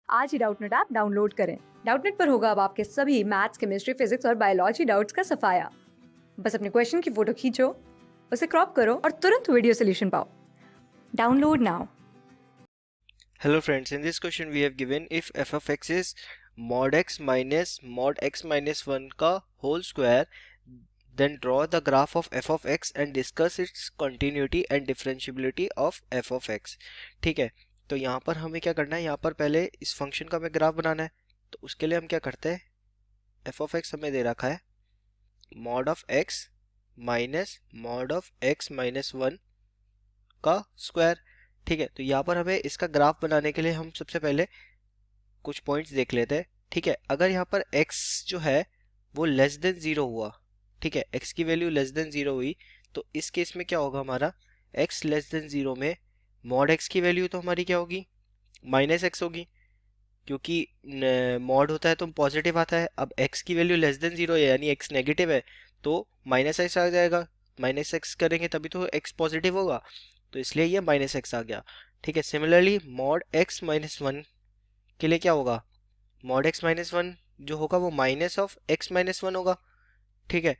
आज ही Doubtnut app download करें। Doubtnut पर होगा अब आपके सभी मैथ्स, केमिस्ट्री, फिजिक्स और बायोलॉजी डाउट्स का सफाया। बस अपने क्वेश्चन की फोटो खींचो, उसे क्रॉप करो और तुरंत वीडियो सोल्यूशन पाओ। Download now. Hello friends, in this question we have given if f of x is mod x minus 1 का whole square, then draw the graph of f of x and discuss its continuity and differentiability of f of x। ठीक है, तो यहाँ पर हमें क्या करना है, यहाँ पर पहले इस फंक्शन का हमें ग्राफ बनाना है। तो उसके लिए हम क्या करते हैं, f of x हमें दे रखा है mod of x minus 1 का स्क्वायर। ठीक है, तो यहाँ पर हमें इसका ग्राफ बनाने के लिए हम सबसे पहले कुछ पॉइंट्स देख लेते हैं। ठीक है, अगर यहाँ पर x जो है वो लेस देन 0 हुआ, ठीक है, x की वैल्यू लेस देन 0 हुई, तो इस केस में क्या होगा, हमारा x लेस देन 0 में मॉड x की वैल्यू तो हमारी क्या होगी, माइनस x होगी, क्योंकि मॉड होता है तो पॉजिटिव आता है। अब x की वैल्यू लेस देन 0 है यानी x नेगेटिव है, तो माइनस x आ जाएगा। माइनस x करेंगे तभी तो x पॉजिटिव होगा, तो इसलिए ये माइनस x आ गया। ठीक है, सिमिलरली मॉड x माइनस 1 के लिए क्या होगा, मॉड x माइनस 1 जो होगा वो माइनस ऑफ x माइनस 1 होगा। ठीक है,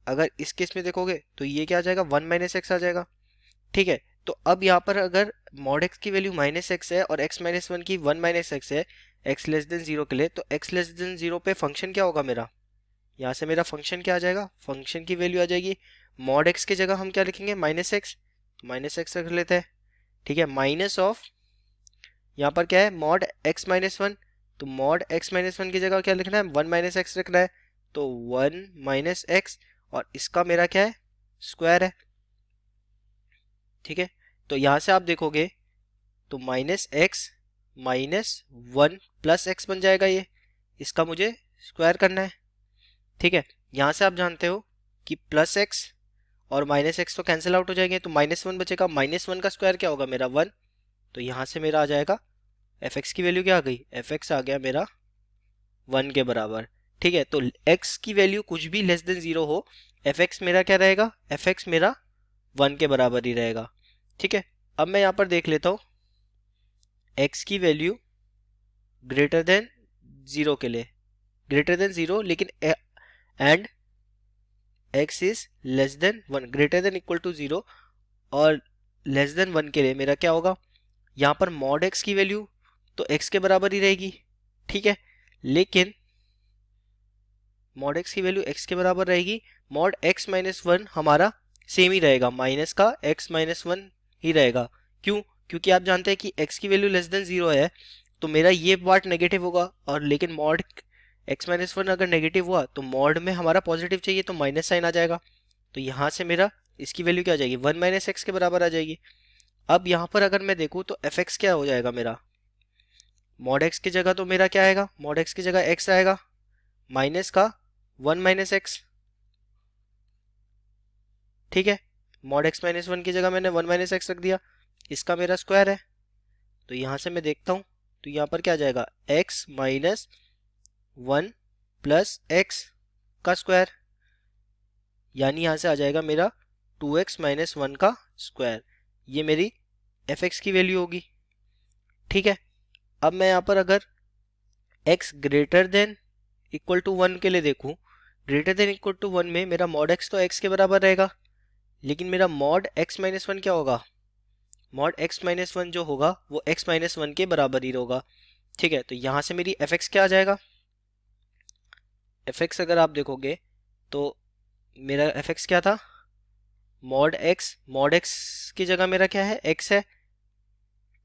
अगर इस केस में देखोगे तो ये क्या आ जाएगा, 1 माइनस एक्स आ जाएगा। ठीक है, तो अब यहाँ पर अगर मॉड x की वैल्यू माइनस एक्स है और x माइनस 1 की 1 माइनस एक्स है x लेस देन 0 के लिए, तो x लेस देन 0 पे फंक्शन क्या होगा मेरा, यहाँ से मेरा फंक्शन क्या आ जाएगा, फंक्शन की वैल्यू आ जाएगी मॉड x की जगह हम क्या लिखेंगे, माइनस एक्स रख लेते हैं। ठीक है, माइनस ऑफ, यहाँ पर क्या है, मॉड x माइनस 1, तो मॉड x माइनस 1 की जगह क्या लिखना है, 1 माइनस एक्स रखना है, तो 1 माइनस एक्स, और इसका मेरा क्या है, स्क्वायर है। ठीक है, तो यहाँ से आप देखोगे तो minus x minus 1 plus x बन जाएगा, ये इसका मुझे स्क्वायर करना है। ठीक है, यहाँ से आप जानते हो कि प्लस एक्स और माइनस एक्स तो कैंसिल आउट हो जाएंगे, तो माइनस 1 बचेगा, माइनस 1 का स्क्वायर क्या होगा मेरा, 1, तो यहाँ से मेरा आ जाएगा एफ एक्स की वैल्यू क्या आ गई, एफ एक्स आ गया मेरा 1 के बराबर। ठीक है, तो x की वैल्यू कुछ भी लेस देन 0 हो, एफ एक्स मेरा क्या रहेगा, एफ एक्स मेरा 1 के बराबर ही रहेगा। ठीक है, अब मैं यहाँ पर देख लेता हूँ x की वैल्यू ग्रेटर देन 0 के लिए, ग्रेटर देन 0 लेकिन and x is less than 1, greater than equal to 0 और लेस देन 1 के लिए मेरा क्या होगा, यहाँ पर मॉड x की वैल्यू तो x के बराबर ही रहेगी। ठीक है, लेकिन मॉड x की वैल्यू x के बराबर रहेगी, मॉड x माइनस 1 हमारा सेम ही रहेगा, माइनस का x माइनस 1 ही रहेगा। क्यों, क्योंकि आप जानते हैं कि x की वैल्यू लेस देन 0 है, तो मेरा ये पार्ट नेगेटिव होगा, और लेकिन मॉड x माइनस 1 अगर नेगेटिव हुआ तो मॉड में हमारा पॉजिटिव चाहिए, तो माइनस साइन आ जाएगा, तो यहाँ से मेरा इसकी वैल्यू क्या आ जाएगी, 1 माइनस एक्स के बराबर आ जाएगी। अब यहाँ पर अगर मैं देखूँ तो एफ एक्स क्या हो जाएगा मेरा, मॉड एक्स की जगह तो मेरा क्या आएगा, मॉड एक्स की जगह एक्स आएगा, माइनस का 1 माइनस एक्स। ठीक है, मॉड एक्स माइनस 1 की जगह मैंने 1 माइनस एक्स रख दिया, इसका मेरा स्क्वायर है, तो यहाँ से मैं देखता हूँ तो यहाँ पर क्या आ जाएगा, एक्स माइनस 1 प्लस एक्स का स्क्वायर, यानी यहाँ से आ जाएगा मेरा 2x माइनस 1 का स्क्वायर, ये मेरी एफ एक्स की वैल्यू होगी। ठीक है, अब मैं यहाँ पर अगर x greater than equal to 1 के लिए देखूं, ग्रेटर देन इक्वल टू 1 में मेरा मॉड x तो x के बराबर रहेगा, लेकिन मेरा मॉड x माइनस 1 क्या होगा, मॉड x माइनस 1 जो होगा वो x माइनस 1 के बराबर ही होगा। ठीक है, तो यहाँ से मेरी एफ एक्स क्या आ जाएगा, एफ एक्स अगर आप देखोगे तो मेरा एफ एक्स क्या था, मॉड x की जगह मेरा क्या है, x है।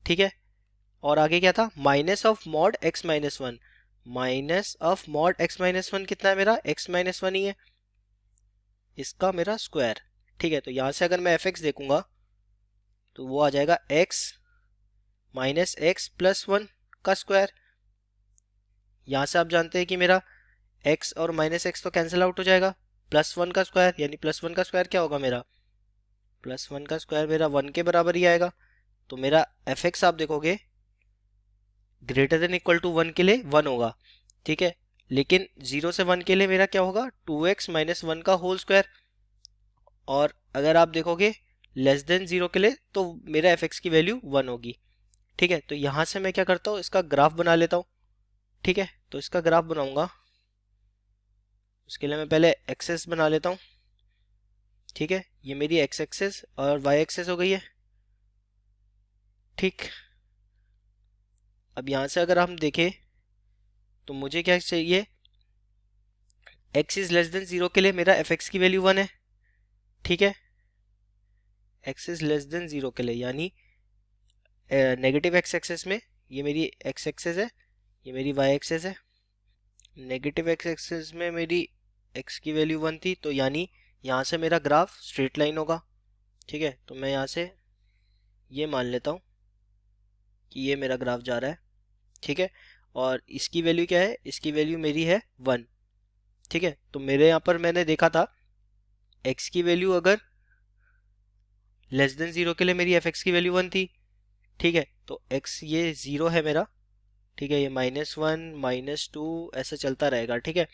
ठीक है, और आगे क्या था, minus of mod x minus 1, minus of mod x minus 1 कितना है मेरा, x माइनस 1 ही है, इसका मेरा स्क्वायर। ठीक है, तो यहाँ से अगर मैं एफ एक्स देखूंगा तो वो आ जाएगा x माइनस एक्स प्लस 1 का स्क्वायर। यहाँ से आप जानते हैं कि मेरा x और माइनस एक्स तो कैंसिल आउट हो जाएगा, प्लस 1 का स्क्वायर, यानी प्लस 1 का स्क्वायर क्या होगा मेरा, प्लस 1 का स्क्वायर मेरा 1 के बराबर ही आएगा, तो मेरा एफ एक्स आप देखोगे ग्रेटर देन इक्वल टू 1 के लिए 1 होगा। ठीक है, लेकिन 0 से 1 के लिए मेरा क्या होगा, 2x माइनस 1 का होल स्क्वायर, और अगर आप देखोगे लेस देन 0 के लिए तो मेरा एफ एक्स की वैल्यू 1 होगी। ठीक है, तो यहाँ से मैं क्या करता हूँ, इसका ग्राफ बना लेता हूँ। ठीक है, तो इसका ग्राफ बनाऊंगा, उसके लिए मैं पहले एक्सेस बना लेता हूँ। ठीक है, ये मेरी एक्स एक्सेस और वाई एक्सेस हो गई है। ठीक, अब यहाँ से अगर हम देखें तो मुझे क्या चाहिए, x इज लेस देन 0 के लिए मेरा fx की वैल्यू 1 है। ठीक है, x इज लेस देन 0 के लिए, यानी नेगेटिव x एक्सेस में ये मेरी x एक्सेस है, ये मेरी y एक्सेस है। नेगेटिव x एक्सेस में मेरी x की वैल्यू 1 थी, तो यानी यहाँ से मेरा ग्राफ स्ट्रेट लाइन होगा। ठीक है, तो मैं यहाँ से ये मान लेता हूँ कि ये मेरा ग्राफ जा रहा है। ठीक है, और इसकी वैल्यू क्या है, इसकी वैल्यू मेरी है 1। ठीक है, तो मेरे यहाँ पर मैंने देखा था x की वैल्यू अगर लेस देन 0 के लिए मेरी fx की वैल्यू 1 थी। ठीक है, तो x ये 0 है मेरा। ठीक है, ये -1 -2 ऐसा चलता रहेगा। ठीक है,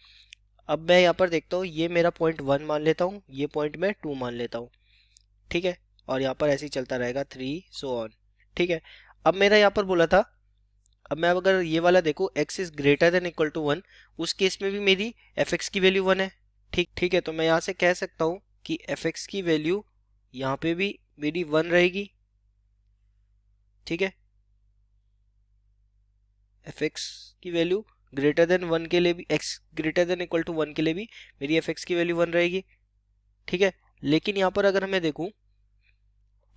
अब मैं यहाँ पर देखता हूँ, ये मेरा पॉइंट 1 मान लेता हूँ, ये पॉइंट मैं 2 मान लेता हूँ। ठीक है, और यहाँ पर ऐसे ही चलता रहेगा 3 सो ऑन। ठीक है, अब मेरा यहाँ पर बोला था, अब मैं अगर ये वाला देखूँ x is greater than equal to 1, उस केस में भी मेरी fx की वैल्यू 1 है। ठीक है, तो मैं यहाँ से कह सकता हूँ कि fx की वैल्यू यहाँ पे भी मेरी 1 रहेगी। ठीक है, fx की वैल्यू ग्रेटर देन 1 के लिए भी, x greater than equal to 1 के लिए भी मेरी fx की वैल्यू 1 रहेगी। ठीक है, लेकिन यहाँ पर अगर मैं देखूँ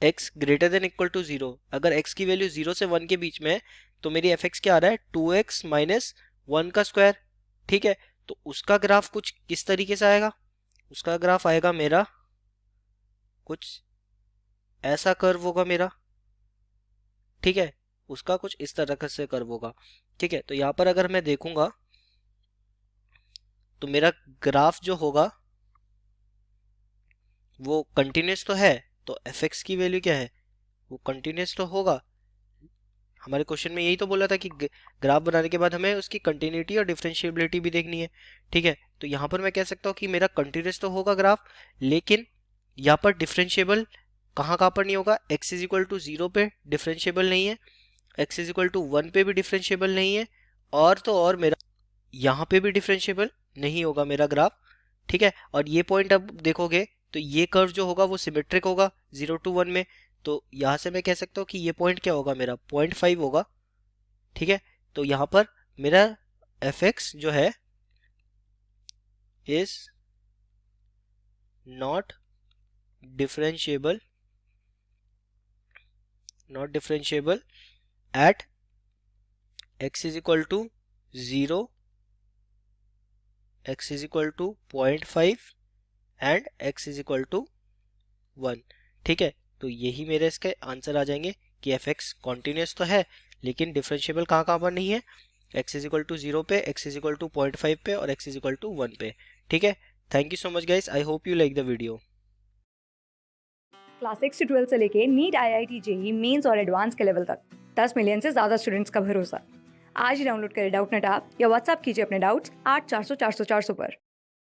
x greater than equal to 0, अगर x की वैल्यू 0 से 1 के बीच में है तो मेरी fx क्या आ रहा है, 2x माइनस 1 का स्क्वायर। ठीक है, तो उसका ग्राफ कुछ किस तरीके से आएगा, उसका ग्राफ आएगा मेरा कुछ ऐसा कर्व होगा मेरा। ठीक है, उसका कुछ इस तरह से कर्व होगा। ठीक है, तो यहाँ पर अगर मैं देखूंगा तो मेरा ग्राफ जो होगा वो कंटिन्यूस तो है, तो fx की वैल्यू क्या है, वो कंटिन्यूस तो होगा। हमारे क्वेश्चन में यही तो बोला था कि ग्राफ बनाने के बाद हमें उसकी कंटिन्यूटी और डिफरेंशिएबिलिटी भी देखनी है। ठीक है, तो यहाँ पर मैं कह सकता हूँ कि मेरा कंटिन्यूस तो होगा ग्राफ, लेकिन यहाँ पर डिफरेंशिएबल कहाँ कहाँ पर नहीं होगा, x इज इक्वल टू 0 पे डिफरेंशिएबल नहीं है, x इज इक्वल टू 1 पे भी डिफरेंशिएबल नहीं है, और तो और मेरा यहाँ पे भी डिफरेंशिएबल नहीं होगा मेरा ग्राफ। ठीक है, और ये पॉइंट अब देखोगे तो ये कर्व जो होगा वो सिमेट्रिक होगा 0 to 1 में, तो यहाँ से मैं कह सकता हूँ कि ये पॉइंट क्या होगा, मेरा 0.5 होगा। ठीक है, तो यहाँ पर मेरा fx जो है is not differentiable at x is equal to 0, x is equal to 0.5 and x is equal to 1। ठीक है, तो यही मेरे इसके आंसर आ जाएंगे कि fx कॉन्टिन्यूस तो है लेकिन डिफरेंशिएबल कहाँ कहाँ पर नहीं है, x इज इक्वल टू 0 पे, x इज इक्वल टू 0.5 पे और x इज इक्वल टू 1 पे। ठीक है, thank you so much guys, I hope you like the video. Class 6 से 12 से लेके नीट, IIT, जेई मेंस और एडवांस के लेवल तक 10 मिलियन से ज़्यादा स्टूडेंट्स का भरोसा। आज ही डाउनलोड करें डाउटनेट ऐप या व्हाट्सएप कीजिए अपने डाउट्स 8400 400 400 पर।